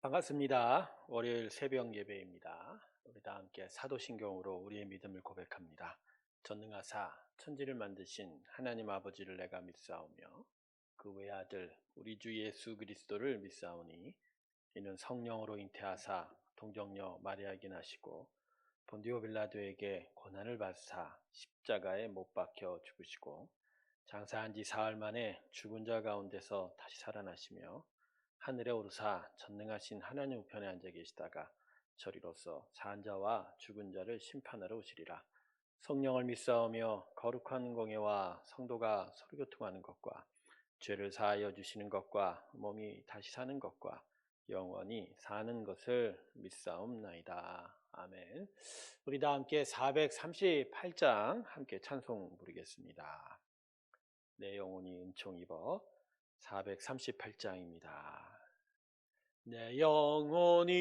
반갑습니다. 월요일 새벽 예배입니다. 우리 다 함께 사도신경으로 우리의 믿음을 고백합니다. 전능하사 천지를 만드신 하나님 아버지를 내가 믿사오며 그 외아들 우리 주 예수 그리스도를 믿사오니 이는 성령으로 잉태하사 동정녀 마리아에게 나시고 본디오 빌라도에게 고난을 받으사 십자가에 못 박혀 죽으시고 장사한 지 사흘 만에 죽은 자 가운데서 다시 살아나시며 하늘에 오르사 전능하신 하나님 우편에 앉아 계시다가 저리로서 산 자와 죽은 자를 심판하러 오시리라. 성령을 믿사오며 거룩한 공예와 성도가 서로교통하는 것과 죄를 사하여 주시는 것과 몸이 다시 사는 것과 영원히 사는 것을 믿사옵나이다. 아멘. 우리 다 함께 438장 함께 찬송 부르겠습니다. 내 영혼이 은총 입어 438장입니다. 내 영혼이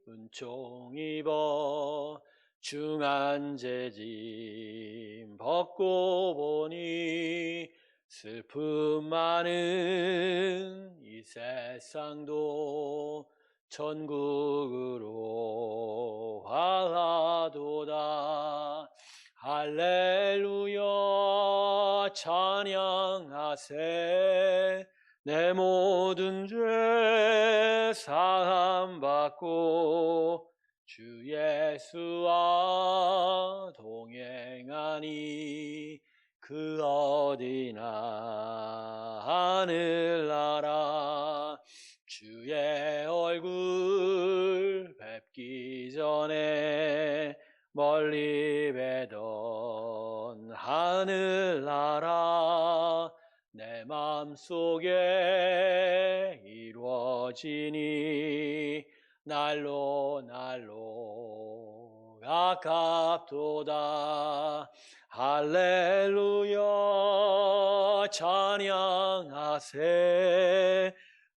은총 입어 중한 죄짐 벗고 보니 슬픔 많은 이 세상도 천국으로 화하도다. 할렐루야 찬양하세. 내 모든 죄 사함 받고 주 예수와 동행하니 그 어디나 하늘나라. 주의 얼굴 뵙기 전에 멀리 뵈던 하늘나라. 내 맘속에 이루어지니 날로 가깝도다. 할렐루야 찬양하세.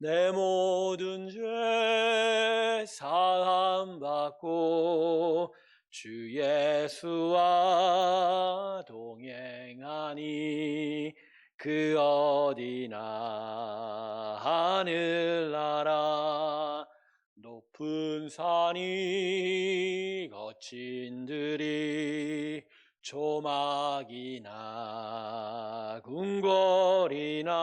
내 모든 죄 사함 받고 주 예수와 동행하니 그 어디나 하늘나라. 높은 산이 거친 들이 조막이나 궁궐이나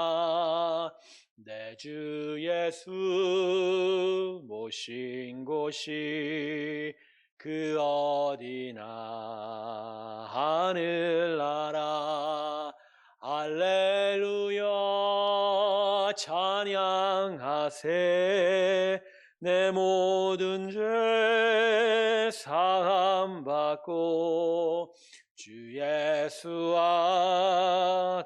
내 주 예수 모신 곳이 그 어디나 하늘나라. 할렐루야 찬양하세. 내 모든 죄 사함 받고 주 예수와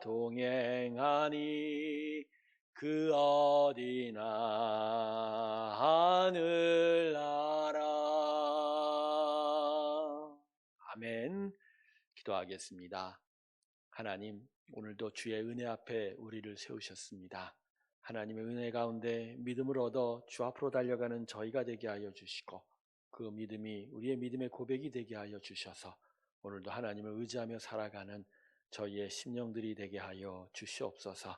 동행하니 그 어디나 하늘나라. 아멘. 기도하겠습니다. 하나님, 오늘도 주의 은혜 앞에 우리를 세우셨습니다. 하나님의 은혜 가운데 믿음을 얻어 주 앞으로 달려가는 저희가 되게 하여 주시고 그 믿음이 우리의 믿음의 고백이 되게 하여 주셔서 오늘도 하나님을 의지하며 살아가는 저희의 심령들이 되게 하여 주시옵소서.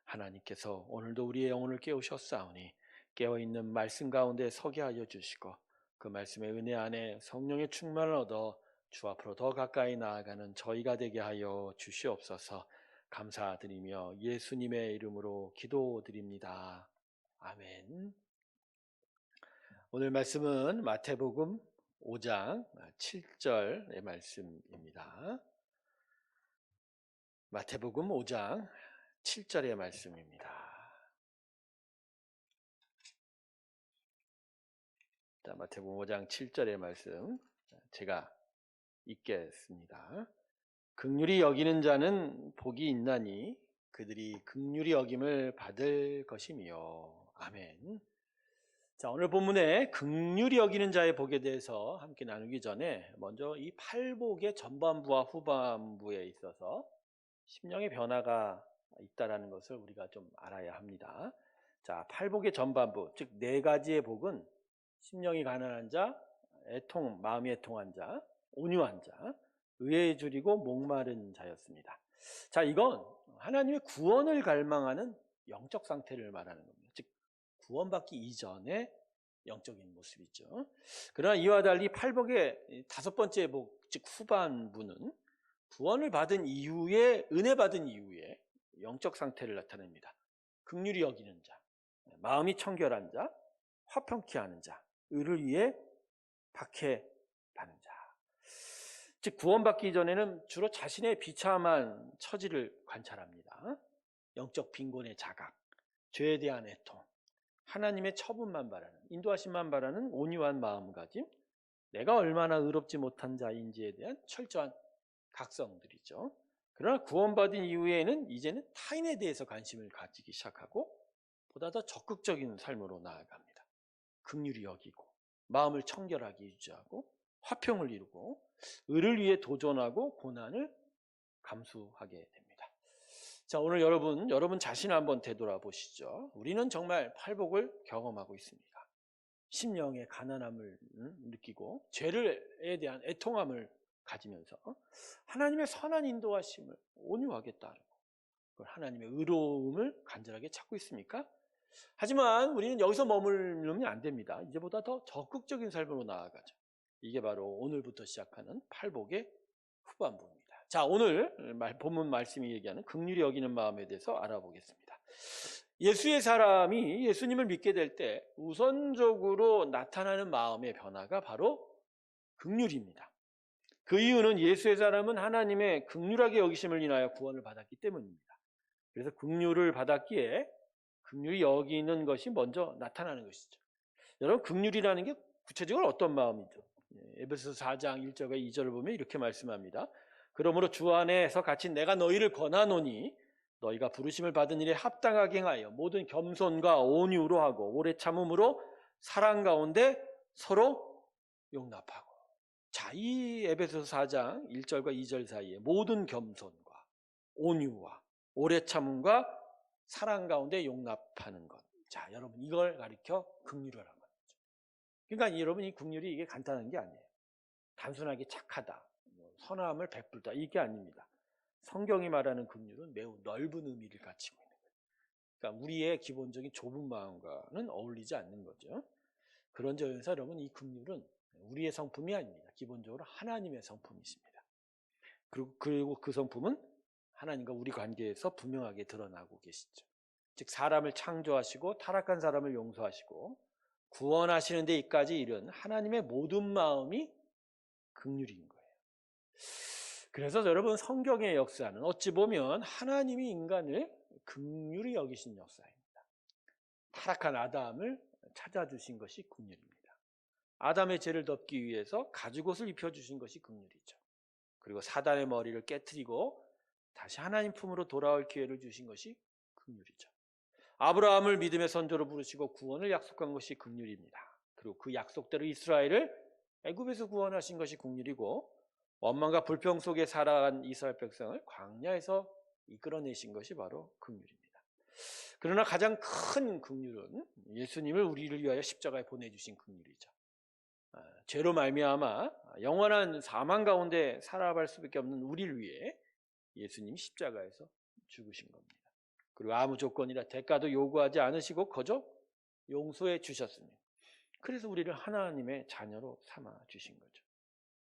하나님께서 오늘도 우리의 영혼을 깨우셨사오니 깨어있는 말씀 가운데 서게 하여 주시고 그 말씀의 은혜 안에 성령의 충만을 얻어 주 앞으로 더 가까이 나아가는 저희가 되게 하여 주시옵소서. 감사드리며 예수님의 이름으로 기도드립니다. 아멘. 오늘 말씀은 마태복음 5장 7절의 말씀입니다. 마태복음 5장 7절의 말씀입니다. 자, 마태복음 5장 7절의 말씀 제가 읽겠습니다. 긍휼히 여기는 자는 복이 있나니 그들이 긍휼히 여김을 받을 것이며. 아멘. 자, 오늘 본문에 긍휼히 여기는 자의 복에 대해서 함께 나누기 전에 먼저 이 팔복의 전반부와 후반부에 있어서 심령의 변화가 있다라는 것을 우리가 좀 알아야 합니다. 자, 팔복의 전반부, 즉 네 가지의 복은 심령이 가난한 자, 마음이 애통한 자, 온유한 자, 의에 줄이고 목마른 자였습니다. 자, 이건 하나님의 구원을 갈망하는 영적 상태를 말하는 겁니다. 즉 구원받기 이전의 영적인 모습이죠. 그러나 이와 달리 팔복의 다섯 번째 복, 즉 후반부는 구원을 받은 이후에, 은혜 받은 이후에 영적 상태를 나타냅니다. 긍휼히 여기는 자, 마음이 청결한 자, 화평케 하는 자, 의를 위해 박해하는 자. 즉 구원받기 전에는 주로 자신의 비참한 처지를 관찰합니다. 영적 빈곤의 자각, 죄에 대한 애통, 하나님의 처분만 바라는, 인도하심만 바라는 온유한 마음가짐, 내가 얼마나 의롭지 못한 자인지에 대한 철저한 각성들이죠. 그러나 구원받은 이후에는 이제는 타인에 대해서 관심을 가지기 시작하고 보다 더 적극적인 삶으로 나아갑니다. 긍휼히 여기고 마음을 청결하게 유지하고 화평을 이루고 의를 위해 도전하고 고난을 감수하게 됩니다. 자, 오늘 여러분 자신을 한번 되돌아보시죠. 우리는 정말 팔복을 경험하고 있습니다. 심령의 가난함을 느끼고 죄에 대한 애통함을 가지면서 하나님의 선한 인도하심을 온유하게 따르고 하나님의 의로움을 간절하게 찾고 있습니까? 하지만 우리는 여기서 머물면 안 됩니다. 이제보다 더 적극적인 삶으로 나아가죠. 이게 바로 오늘부터 시작하는 팔복의 후반부입니다. 자, 오늘 본문 말씀이 얘기하는 긍휼히 여기는 마음에 대해서 알아보겠습니다. 예수의 사람이 예수님을 믿게 될 때 우선적으로 나타나는 마음의 변화가 바로 긍휼입니다. 그 이유는 예수의 사람은 하나님의 긍휼하게 여기심을 인하여 구원을 받았기 때문입니다. 그래서 긍휼을 받았기에 긍휼히 여기는 것이 먼저 나타나는 것이죠. 여러분, 긍휼이라는 게 구체적으로 어떤 마음이죠? 에베소서 4장 1절과 2절을 보면 이렇게 말씀합니다. 그러므로 주 안에서 갇힌 내가 너희를 권하노니 너희가 부르심을 받은 일에 합당하게 행하여 모든 겸손과 온유로 하고 오래 참음으로 사랑 가운데 서로 용납하고. 자, 이 에베소서 4장 1절과 2절 사이에 모든 겸손과 온유와 오래 참음과 사랑 가운데 용납하는 것. 자, 여러분, 이걸 가리켜 긍휼이라는 거죠. 그러니까 여러분, 이 긍휼이 이게 간단한 게 아니에요. 단순하게 착하다, 선함을 베풀다, 이게 아닙니다. 성경이 말하는 긍휼은 매우 넓은 의미를 가지고 있는 거예요. 그러니까 우리의 기본적인 좁은 마음과는 어울리지 않는 거죠. 그런 점에서 여러분, 이 긍휼은 우리의 성품이 아닙니다. 기본적으로 하나님의 성품이십니다. 그리고 그 성품은 하나님과 우리 관계에서 분명하게 드러나고 계시죠. 즉 사람을 창조하시고 타락한 사람을 용서하시고 구원하시는 데까지 이른 하나님의 모든 마음이 긍휼인 거예요. 그래서 여러분, 성경의 역사는 어찌 보면 하나님이 인간을 긍휼히 여기신 역사입니다. 타락한 아담을 찾아주신 것이 긍휼입니다. 아담의 죄를 덮기 위해서 가죽옷을 입혀주신 것이 긍휼이죠. 그리고 사단의 머리를 깨트리고 다시 하나님 품으로 돌아올 기회를 주신 것이 긍휼이죠. 아브라함을 믿음의 선조로 부르시고 구원을 약속한 것이 긍휼입니다. 그리고 그 약속대로 이스라엘을 애굽에서 구원하신 것이 긍휼이고 원망과 불평 속에 살아간 이스라엘 백성을 광야에서 이끌어내신 것이 바로 긍휼입니다. 그러나 가장 큰 긍휼은 예수님을 우리를 위하여 십자가에 보내주신 긍휼이죠. 죄로 말미암아 영원한 사망 가운데 살아갈 수밖에 없는 우리를 위해 예수님이 십자가에서 죽으신 겁니다. 그리고 아무 조건이나 대가도 요구하지 않으시고 거저 용서해 주셨습니다. 그래서 우리를 하나님의 자녀로 삼아 주신 거죠.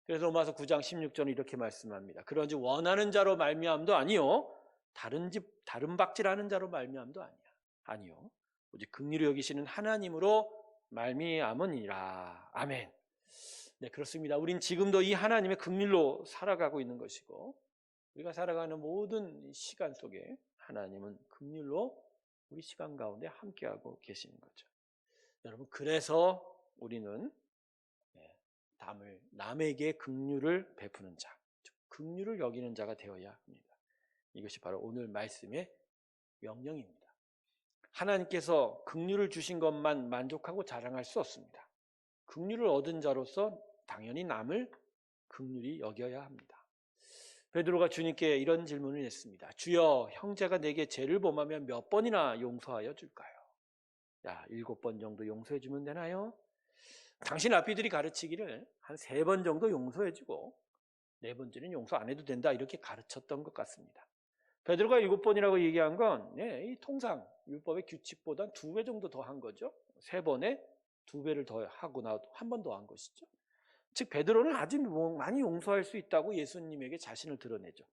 그래서 로마서 9장 16절은 이렇게 말씀합니다. 그런지 원하는 자로 말미암도 아니요 다른 박질하는 자로 말미암도 아니요 오직 긍휼히 여기시는 하나님으로 말미암으니라. 아멘. 네, 그렇습니다. 우린 지금도 이 하나님의 긍휼로 살아가고 있는 것이고 우리가 살아가는 모든 시간 속에 하나님은 긍휼로 우리 시간 가운데 함께하고 계시는 거죠. 여러분, 그래서 우리는 남에게 긍휼을 베푸는 자, 긍휼을 여기는 자가 되어야 합니다. 이것이 바로 오늘 말씀의 명령입니다. 하나님께서 긍휼을 주신 것만 만족하고 자랑할 수 없습니다. 긍휼을 얻은 자로서 당연히 남을 긍휼히 여겨야 합니다. 베드로가 주님께 이런 질문을 했습니다. 주여, 형제가 내게 죄를 범하면 몇 번이나 용서하여 줄까요? 7번 정도 용서해 주면 되나요? 당신 앞이들이 가르치기를 한 3번 정도 용서해 주고 4번째는 용서 안 해도 된다, 이렇게 가르쳤던 것 같습니다. 베드로가 7번이라고 얘기한 건 이 통상 율법의 규칙보다 2배 정도 더 한 거죠. 3번에 2배를 더 하고 나도 한 번 더 한 것이죠. 즉 베드로는 아주 많이 용서할 수 있다고 예수님에게 자신을 드러내죠.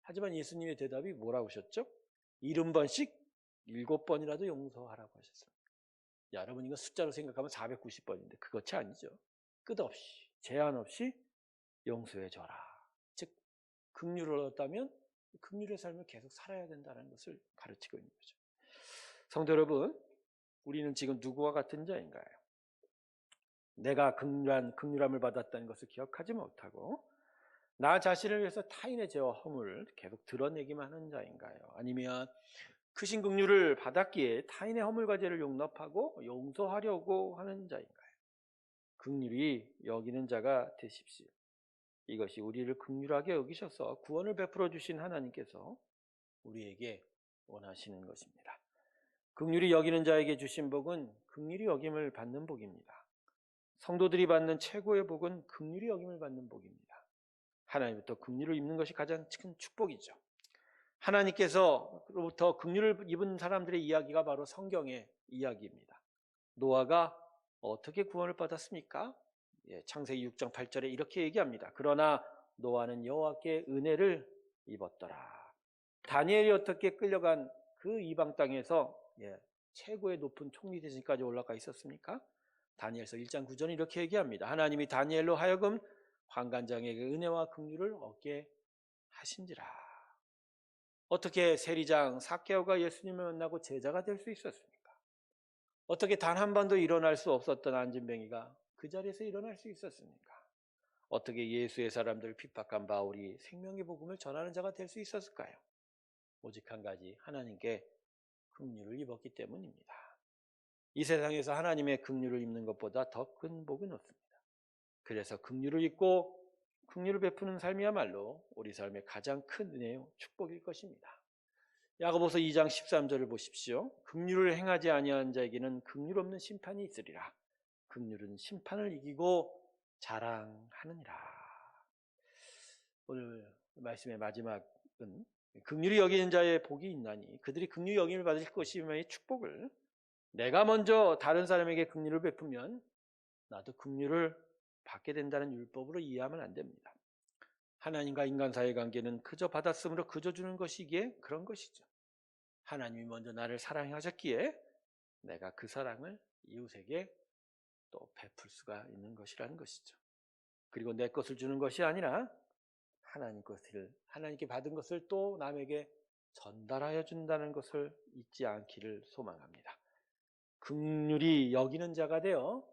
하지만 예수님의 대답이 뭐라고 하셨죠? 70번씩 7번이라도 용서하라고 하셨습니다. 여러분 이거 숫자로 생각하면 490번인데 그것이 아니죠. 끝없이 제한 없이 용서해 줘라. 즉 긍휼을 얻었다면 긍휼의 삶을 계속 살아야 된다는 것을 가르치고 있는 거죠. 성도 여러분, 우리는 지금 누구와 같은 자인가요? 내가 긍휼함을 받았다는 것을 기억하지 못하고 나 자신을 위해서 타인의 죄와 허물을 계속 드러내기만 하는 자인가요? 아니면 크신 긍휼을 받았기에 타인의 허물과 죄를 용납하고 용서하려고 하는 자인가요? 긍휼히 여기는 자가 되십시오. 이것이 우리를 긍휼하게 여기셔서 구원을 베풀어 주신 하나님께서 우리에게 원하시는 것입니다. 긍휼히 여기는 자에게 주신 복은 긍휼히 여김을 받는 복입니다. 성도들이 받는 최고의 복은 긍휼히 여김을 받는 복입니다. 하나님부터 긍휼을 입는 것이 가장 큰 축복이죠. 하나님께서로부터 긍휼을 입은 사람들의 이야기가 바로 성경의 이야기입니다. 노아가 어떻게 구원을 받았습니까? 창세기 6장 8절에 이렇게 얘기합니다. 그러나 노아는 여호와께 은혜를 입었더라. 다니엘이 어떻게 끌려간 그 이방 땅에서 최고의 높은 총리 대신까지 올라가 있었습니까? 다니엘서 1장 9절은 이렇게 얘기합니다. 하나님이 다니엘로 하여금 환관장에게 은혜와 긍휼을 얻게 하신지라. 어떻게 세리장 삭개오가 예수님을 만나고 제자가 될 수 있었습니까? 어떻게 단 한 번도 일어날 수 없었던 안진뱅이가 그 자리에서 일어날 수 있었습니까? 어떻게 예수의 사람들을 핍박한 바울이 생명의 복음을 전하는 자가 될 수 있었을까요? 오직 한 가지, 하나님께 긍휼을 입었기 때문입니다. 이 세상에서 하나님의 긍휼을 입는 것보다 더 큰 복은 없습니다. 그래서 긍휼을 입고 긍휼을 베푸는 삶이야말로 우리 삶의 가장 큰 은혜요 축복일 것입니다. 야고보서 2장 13절을 보십시오. 긍휼을 행하지 아니하는 자에게는 긍휼 없는 심판이 있으리라. 긍휼은 심판을 이기고 자랑하느니라. 오늘 말씀의 마지막은 긍휼히 여기는 자의 복이 있나니 그들이 긍휼히 여김을 받을 것이며의 축복을 내가 먼저 다른 사람에게 긍휼을 베푸면 나도 긍휼을 받게 된다는 율법으로 이해하면 안 됩니다. 하나님과 인간 사이의 관계는 그저 받았으므로 그저 주는 것이기에 그런 것이죠. 하나님이 먼저 나를 사랑하셨기에 내가 그 사랑을 이웃에게 또 베풀 수가 있는 것이라는 것이죠. 그리고 내 것을 주는 것이 아니라 하나님께 받은 것을 또 남에게 전달하여 준다는 것을 잊지 않기를 소망합니다. 긍휼히 여기는 자가 되어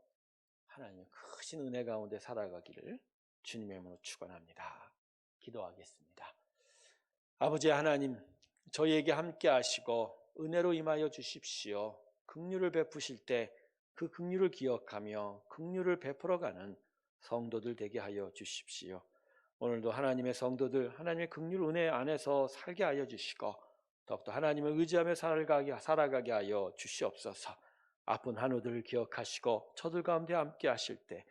하나님의 크신 은혜 가운데 살아가기를 주님의 이름으로 축원합니다. 기도하겠습니다. 아버지 하나님, 저희에게 함께 하시고 은혜로 임하여 주십시오. 긍휼을 베푸실 때 그 긍휼을 기억하며 긍휼을 베풀어가는 성도들 되게 하여 주십시오. 오늘도 하나님의 성도들 하나님의 긍휼 은혜 안에서 살게 하여 주시고 더욱더 하나님을 의지하며 살아가게 하여 주시옵소서. 아픈 한우들을 기억하시고 저들 가운데 함께 하실 때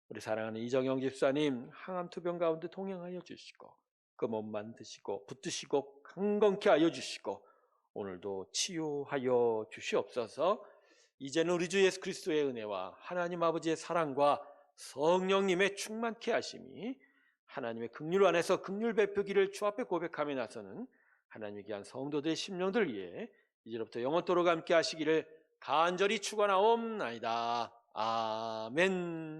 우리 사랑하는 이정영 집사님 항암투병 가운데 동행하여 주시고 그 몸만 드시고 붙드시고 강건케 하여 주시고 오늘도 치유하여 주시옵소서. 이제는 우리 주 예수 그리스도의 은혜와 하나님 아버지의 사랑과 성령님의 충만케 하심이 하나님의 긍휼 안에서 긍휼 베푸기를 주 앞에 고백하며 나서는 하나님의 귀한 성도들의 심령들 위해 이제부터 영원토록 함께 하시기를 간절히 축원하옵나이다. 아멘.